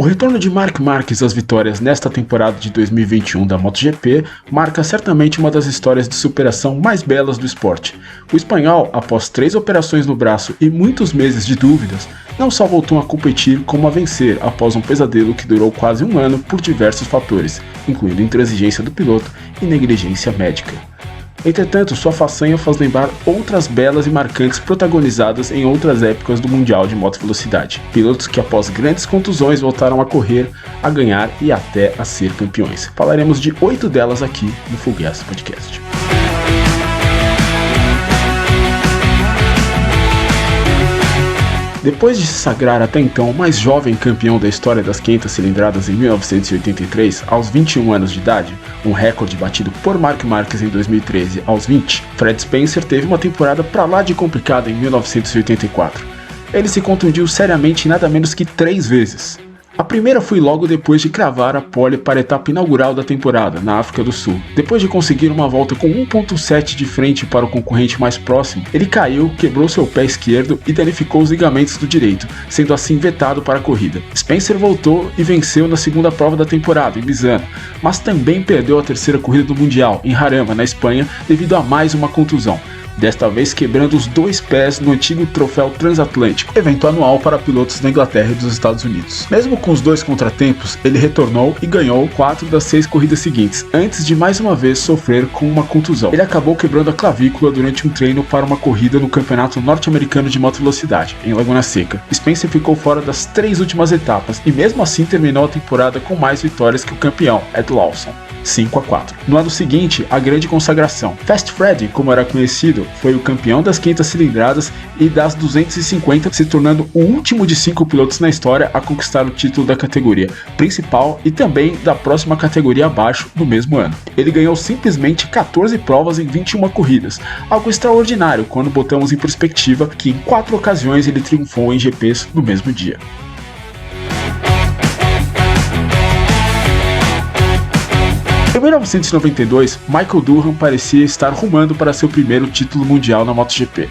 O retorno de Marc Marquez às vitórias nesta temporada de 2021 da MotoGP marca certamente uma das histórias de superação mais belas do esporte. O espanhol, após 3 operações no braço e muitos meses de dúvidas, não só voltou a competir como a vencer após um pesadelo que durou quase um ano por diversos fatores, incluindo intransigência do piloto e negligência médica. Entretanto, sua façanha faz lembrar outras belas e marcantes protagonizadas em outras épocas do Mundial de Moto Velocidade. Pilotos que após grandes contusões voltaram a correr, a ganhar e até a ser campeões. Falaremos de 8 delas aqui no Full Gas Podcast. Depois de se sagrar até então o mais jovem campeão da história das 500 cilindradas em 1983, aos 21 anos de idade, um recorde batido por Marc Marquez em 2013 aos 20, Fred Spencer teve uma temporada pra lá de complicada em 1984. Ele se contundiu seriamente nada menos que 3 vezes. A primeira foi logo depois de cravar a pole para a etapa inaugural da temporada, na África do Sul. Depois de conseguir uma volta com 1.7 de frente para o concorrente mais próximo, ele caiu, quebrou seu pé esquerdo e danificou os ligamentos do direito, sendo assim vetado para a corrida. Spencer voltou e venceu na segunda prova da temporada, em Misano, mas também perdeu a terceira corrida do Mundial, em Jarama, na Espanha, devido a mais uma contusão. Desta vez quebrando os 2 pés no antigo troféu transatlântico, evento anual para pilotos da Inglaterra e dos Estados Unidos. Mesmo com os 2 contratempos, ele retornou e ganhou 4 das 6 corridas seguintes, antes de mais uma vez sofrer com uma contusão. Ele acabou quebrando a clavícula durante um treino para uma corrida no Campeonato Norte-Americano de Moto Velocidade, em Laguna Seca. Spencer ficou fora das 3 últimas etapas e mesmo assim terminou a temporada com mais vitórias que o campeão, Ed Lawson. 5-4. No ano seguinte, a grande consagração. Fast Freddy, como era conhecido, foi o campeão das 500 cilindradas e das 250, se tornando o último de 5 pilotos na história a conquistar o título da categoria principal e também da próxima categoria abaixo no mesmo ano. Ele ganhou simplesmente 14 provas em 21 corridas, algo extraordinário quando botamos em perspectiva que em 4 ocasiões ele triunfou em GPs no mesmo dia. Em 1992, Michael Durham parecia estar rumando para seu primeiro título mundial na MotoGP.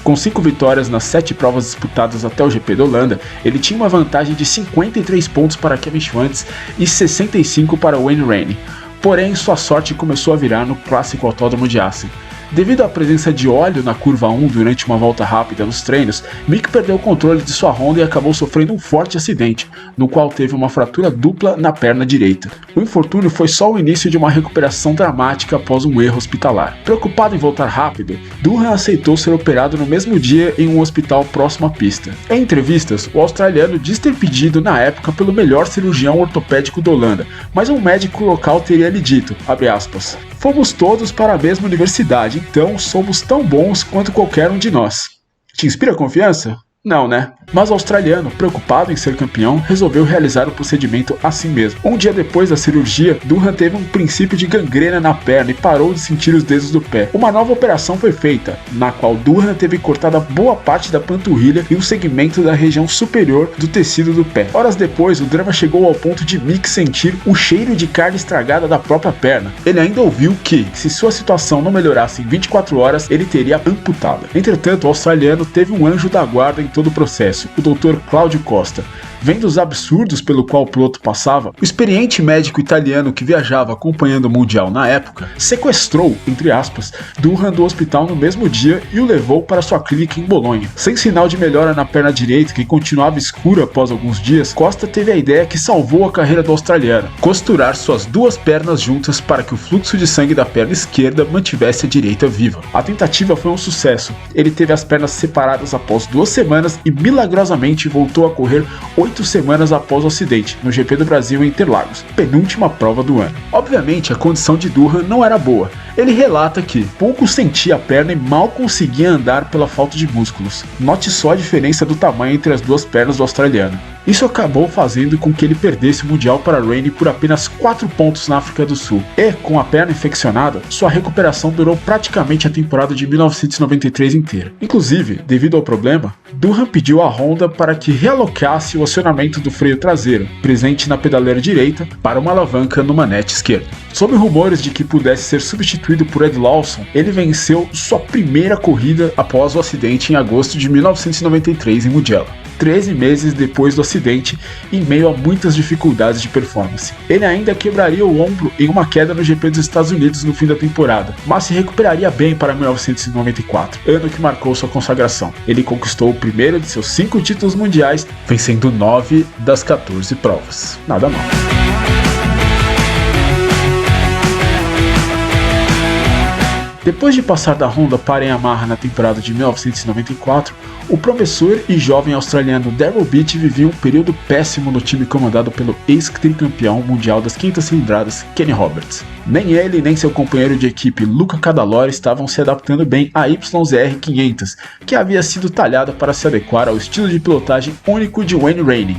Com 5 vitórias nas 7 provas disputadas até o GP da Holanda, ele tinha uma vantagem de 53 pontos para Kevin Schwantz e 65 para Wayne Rainey. Porém, sua sorte começou a virar no clássico autódromo de Assen. Devido à presença de óleo na curva 1 durante uma volta rápida nos treinos, Mick perdeu o controle de sua Honda e acabou sofrendo um forte acidente, no qual teve uma fratura dupla na perna direita. O infortúnio foi só o início de uma recuperação dramática após um erro hospitalar. Preocupado em voltar rápido, Durham aceitou ser operado no mesmo dia em um hospital próximo à pista. Em entrevistas, o australiano diz ter pedido na época pelo melhor cirurgião ortopédico da Holanda, mas um médico local teria lhe dito, abre aspas, "Fomos todos para a mesma universidade, então somos tão bons quanto qualquer um de nós." Te inspira confiança? Não, né? Mas o australiano, preocupado em ser campeão, resolveu realizar o procedimento assim mesmo. Um dia depois da cirurgia, Durham teve um princípio de gangrena na perna e parou de sentir os dedos do pé. Uma nova operação foi feita, na qual Durham teve cortada boa parte da panturrilha e um segmento da região superior do tecido do pé. Horas depois, o drama chegou ao ponto de Mick sentir o cheiro de carne estragada da própria perna. Ele ainda ouviu que, se sua situação não melhorasse em 24 horas, ele teria amputada. Entretanto, o australiano teve um anjo da guarda em todo o processo, o Dr. Cláudio Costa. Vendo os absurdos pelo qual o piloto passava, o experiente médico italiano que viajava acompanhando o Mundial na época, sequestrou, entre aspas, Durham do hospital no mesmo dia e o levou para sua clínica em Bolonha. Sem sinal de melhora na perna direita, que continuava escura após alguns dias, Costa teve a ideia que salvou a carreira do australiano: costurar suas 2 pernas juntas para que o fluxo de sangue da perna esquerda mantivesse a direita viva. A tentativa foi um sucesso. Ele teve as pernas separadas após 2 semanas e milagrosamente voltou a correr 8 semanas após o acidente, no GP do Brasil em Interlagos, penúltima prova do ano. Obviamente, a condição de Durham não era boa. Ele relata que pouco sentia a perna e mal conseguia andar pela falta de músculos. Note só a diferença do tamanho entre as 2 pernas do australiano. Isso acabou fazendo com que ele perdesse o Mundial para Rainey por apenas 4 pontos na África do Sul. E, com a perna infeccionada, sua recuperação durou praticamente a temporada de 1993 inteira. Inclusive, devido ao problema, Durham pediu à Honda para que realocasse o acionamento do freio traseiro, presente na pedaleira direita, para uma alavanca no manete esquerdo. Sob rumores de que pudesse ser substituído por Ed Lawson, ele venceu sua primeira corrida após o acidente em agosto de 1993 em Mugello. 13 meses depois do acidente, em meio a muitas dificuldades de performance. Ele ainda quebraria o ombro em uma queda no GP dos Estados Unidos no fim da temporada, mas se recuperaria bem para 1994, ano que marcou sua consagração. Ele conquistou o primeiro de seus 5 títulos mundiais, vencendo 9 das 14 provas. Nada mal. Depois de passar da Honda para a Yamaha na temporada de 1994, o promissor e jovem australiano Darrell Beach vivia um período péssimo no time comandado pelo ex-tricampeão mundial das 500 cilindradas, Kenny Roberts. Nem ele nem seu companheiro de equipe Luca Cadalora estavam se adaptando bem à YZR 500, que havia sido talhada para se adequar ao estilo de pilotagem único de Wayne Rainey.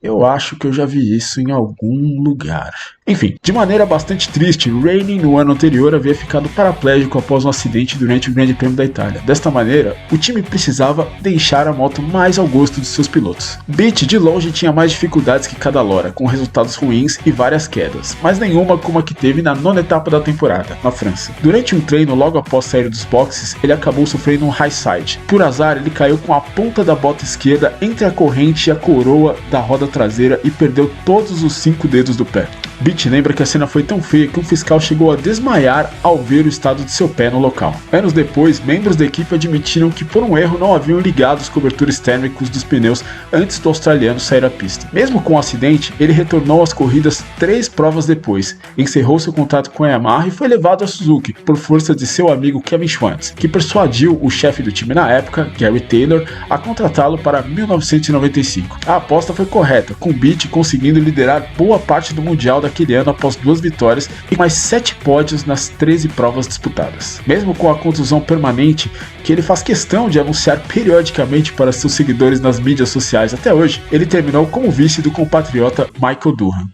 Eu acho que eu já vi isso em algum lugar. Enfim, de maneira bastante triste, Rainey no ano anterior havia ficado paraplégico após um acidente durante o Grande Prêmio da Itália. Desta maneira, o time precisava deixar a moto mais ao gosto de seus pilotos. Beach de longe tinha mais dificuldades que Cadalora, com resultados ruins e várias quedas, mas nenhuma como a que teve na 9ª etapa da temporada, na França. Durante um treino logo após sair dos boxes, ele acabou sofrendo um high side. Por azar, ele caiu com a ponta da bota esquerda entre a corrente e a coroa da roda traseira e perdeu todos os 5 dedos do pé. Beach lembra que a cena foi tão feia que um fiscal chegou a desmaiar ao ver o estado de seu pé no local. Anos depois, membros da equipe admitiram que por um erro não haviam ligado os cobertores térmicos dos pneus antes do australiano sair à pista. Mesmo com o acidente, ele retornou às corridas 3 provas depois, encerrou seu contrato com a Yamaha e foi levado a Suzuki por força de seu amigo Kevin Schwantz, que persuadiu o chefe do time na época, Gary Taylor, a contratá-lo para 1995. A aposta foi correta, com Beach conseguindo liderar boa parte do Mundial daquele ano após 2 vitórias e mais 7 pódios nas 13 provas disputadas. Mesmo com a contusão permanente, que ele faz questão de anunciar periodicamente para seus seguidores nas mídias sociais até hoje, ele terminou como vice do compatriota Michael Durham.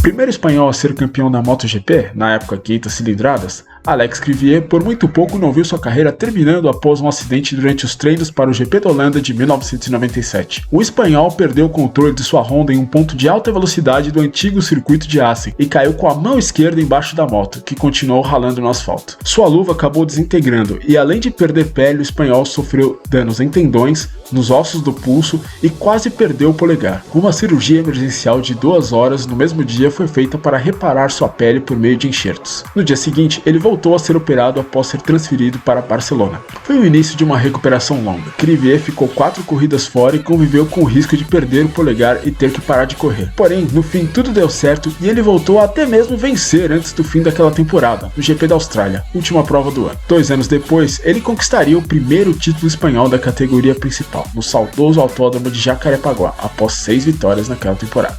Primeiro espanhol a ser campeão da MotoGP, na época 500 cilindradas, Alex Crivier por muito pouco não viu sua carreira terminando após um acidente durante os treinos para o GP da Holanda de 1997. O espanhol perdeu o controle de sua Honda em um ponto de alta velocidade do antigo circuito de Assen e caiu com a mão esquerda embaixo da moto, que continuou ralando no asfalto. Sua luva acabou desintegrando e, além de perder pele, o espanhol sofreu danos em tendões, nos ossos do pulso e quase perdeu o polegar. Uma cirurgia emergencial de 2 horas no mesmo dia foi feita para reparar sua pele por meio de enxertos. No dia seguinte, ele voltou a ser operado após ser transferido para Barcelona. Foi o início de uma recuperação longa. Crivier ficou 4 corridas fora e conviveu com o risco de perder o polegar e ter que parar de correr. Porém, no fim tudo deu certo e ele voltou a até mesmo vencer antes do fim daquela temporada, no GP da Austrália, última prova do ano. 2 anos depois, ele conquistaria o primeiro título espanhol da categoria principal, no saudoso autódromo de Jacarepaguá, após 6 vitórias naquela temporada.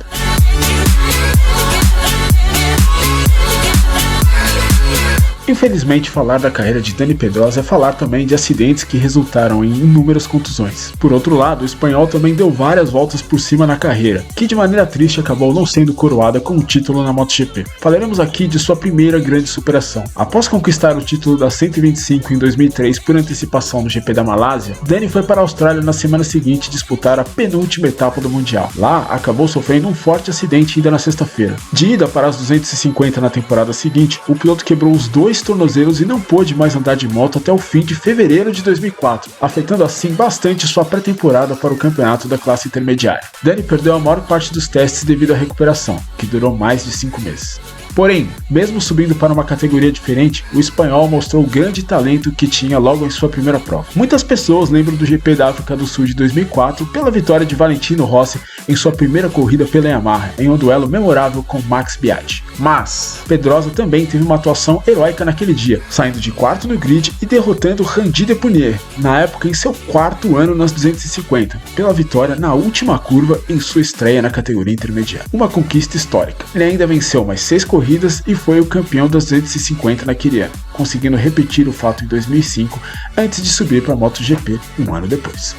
Infelizmente, falar da carreira de Dani Pedrosa é falar também de acidentes que resultaram em inúmeras contusões. Por outro lado, o espanhol também deu várias voltas por cima na carreira, que de maneira triste acabou não sendo coroada com um título na MotoGP. Falaremos aqui de sua primeira grande superação. Após conquistar o título da 125 em 2003 por antecipação no GP da Malásia, Dani foi para a Austrália na semana seguinte disputar a penúltima etapa do Mundial. Lá, acabou sofrendo um forte acidente ainda na sexta-feira. De ida para as 250 na temporada seguinte, o piloto quebrou os 2 tornozelos e não pôde mais andar de moto até o fim de fevereiro de 2004, afetando assim bastante sua pré-temporada para o campeonato da classe intermediária. Dani perdeu a maior parte dos testes devido à recuperação, que durou mais de 5 meses. Porém, mesmo subindo para uma categoria diferente, o espanhol mostrou o grande talento que tinha logo em sua primeira prova. Muitas pessoas lembram do GP da África do Sul de 2004 pela vitória de Valentino Rossi em sua primeira corrida pela Yamaha, em um duelo memorável com Max Biaggi. Mas Pedrosa também teve uma atuação heróica naquele dia, saindo de 4º no grid e derrotando Randy Depunier, na época em seu 4º ano nas 250, pela vitória na última curva em sua estreia na categoria intermediária. Uma conquista histórica. Ele ainda venceu mais 6 corridas e foi o campeão das 250 naquele ano, conseguindo repetir o fato em 2005 antes de subir para a MotoGP um ano depois.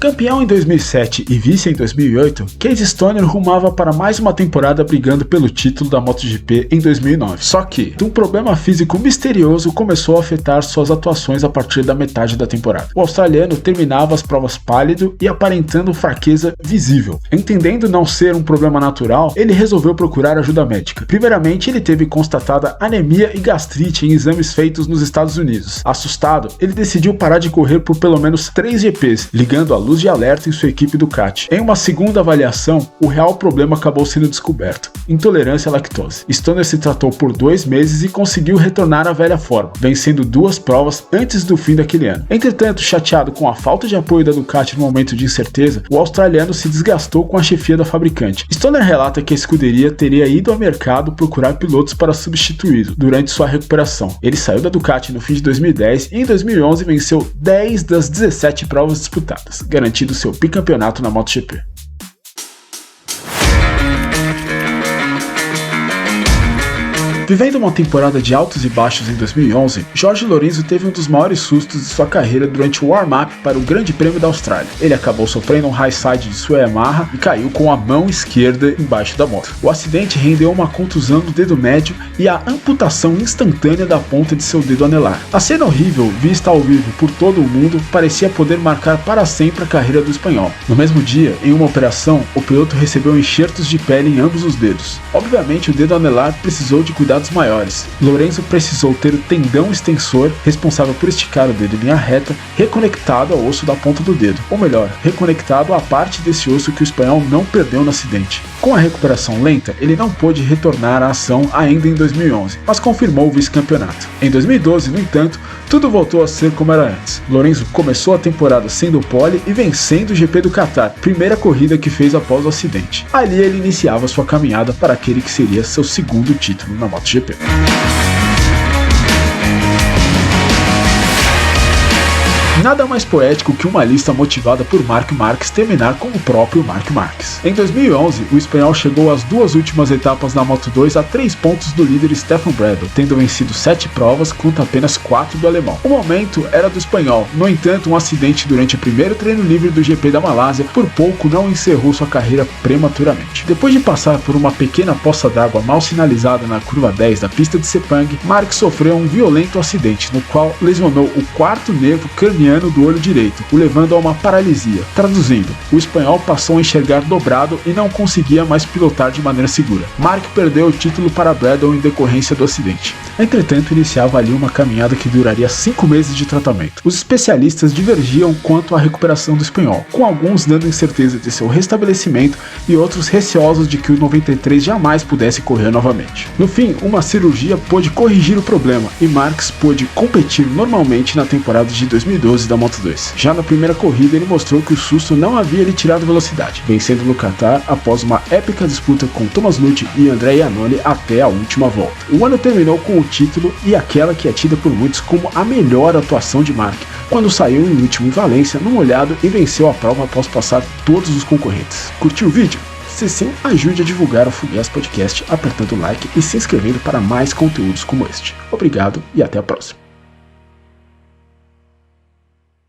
Campeão em 2007 e vice em 2008, Casey Stoner rumava para mais uma temporada brigando pelo título da MotoGP em 2009. Só que um problema físico misterioso começou a afetar suas atuações a partir da metade da temporada. O australiano terminava as provas pálido e aparentando fraqueza visível. Entendendo não ser um problema natural, ele resolveu procurar ajuda médica. Primeiramente, ele teve constatada anemia e gastrite em exames feitos nos Estados Unidos. Assustado, ele decidiu parar de correr por pelo menos 3 GPs, ligando a luz de alerta em sua equipe Ducati. Em uma segunda avaliação, o real problema acabou sendo descoberto: intolerância à lactose. Stoner se tratou por 2 meses e conseguiu retornar à velha forma, vencendo 2 provas antes do fim daquele ano. Entretanto, chateado com a falta de apoio da Ducati no momento de incerteza, o australiano se desgastou com a chefia da fabricante. Stoner relata que a escuderia teria ido ao mercado procurar pilotos para substituí-lo durante sua recuperação. Ele saiu da Ducati no fim de 2010 e em 2011 venceu 10 das 17 provas disputadas, garantindo seu bicampeonato na MotoGP. Vivendo uma temporada de altos e baixos em 2011, Jorge Lorenzo teve um dos maiores sustos de sua carreira durante o warm-up para o Grande Prêmio da Austrália. Ele acabou sofrendo um high-side de sua Yamaha e caiu com a mão esquerda embaixo da moto. O acidente rendeu uma contusão no dedo médio e a amputação instantânea da ponta de seu dedo anelar. A cena horrível, vista ao vivo por todo o mundo, parecia poder marcar para sempre a carreira do espanhol. No mesmo dia, em uma operação, o piloto recebeu enxertos de pele em ambos os dedos. Obviamente, o dedo anelar precisou de cuidados maiores. Lorenzo precisou ter o tendão extensor, responsável por esticar o dedo em linha reta, reconectado ao osso da ponta do dedo, ou melhor, reconectado à parte desse osso que o espanhol não perdeu no acidente. Com a recuperação lenta, ele não pôde retornar à ação ainda em 2011, mas confirmou o vice-campeonato. Em 2012, no entanto, tudo voltou a ser como era antes. Lorenzo começou a temporada sendo pole e vencendo o GP do Qatar, primeira corrida que fez após o acidente. Ali ele iniciava sua caminhada para aquele que seria seu segundo título na MotoGP. Nada mais poético que uma lista motivada por Marc Marquez terminar com o próprio Marc Marquez. Em 2011, o espanhol chegou às 2 últimas etapas da Moto2 a 3 pontos do líder Stefan Bradl, tendo vencido 7 provas contra apenas 4 do alemão. O momento era do espanhol, no entanto, um acidente durante o primeiro treino livre do GP da Malásia por pouco não encerrou sua carreira prematuramente. Depois de passar por uma pequena poça d'água mal sinalizada na curva 10 da pista de Sepang, Marquez sofreu um violento acidente, no qual lesionou o 4º nervo craniano do olho direito, o levando a uma paralisia. Traduzindo, o espanhol passou a enxergar dobrado e não conseguia mais pilotar de maneira segura. Marc perdeu o título para Bradl em decorrência do acidente. Entretanto, iniciava ali uma caminhada que duraria 5 meses de tratamento. Os especialistas divergiam quanto à recuperação do espanhol, com alguns dando incerteza de seu restabelecimento e outros receosos de que o 93 jamais pudesse correr novamente. No fim, uma cirurgia pôde corrigir o problema e Marquez pôde competir normalmente na temporada de 2012 da Moto2. Já na primeira corrida, ele mostrou que o susto não havia lhe tirado velocidade, vencendo no Qatar após uma épica disputa com Thomas Lüthi e Andrea Iannone até a última volta. O ano terminou com o título e aquela que é tida por muitos como a melhor atuação de Marc, quando saiu em último em Valência, no molhado, e venceu a prova após passar todos os concorrentes. Curtiu o vídeo? Se sim, ajude a divulgar o Fugueiras Podcast apertando o like e se inscrevendo para mais conteúdos como este. Obrigado e até a próxima.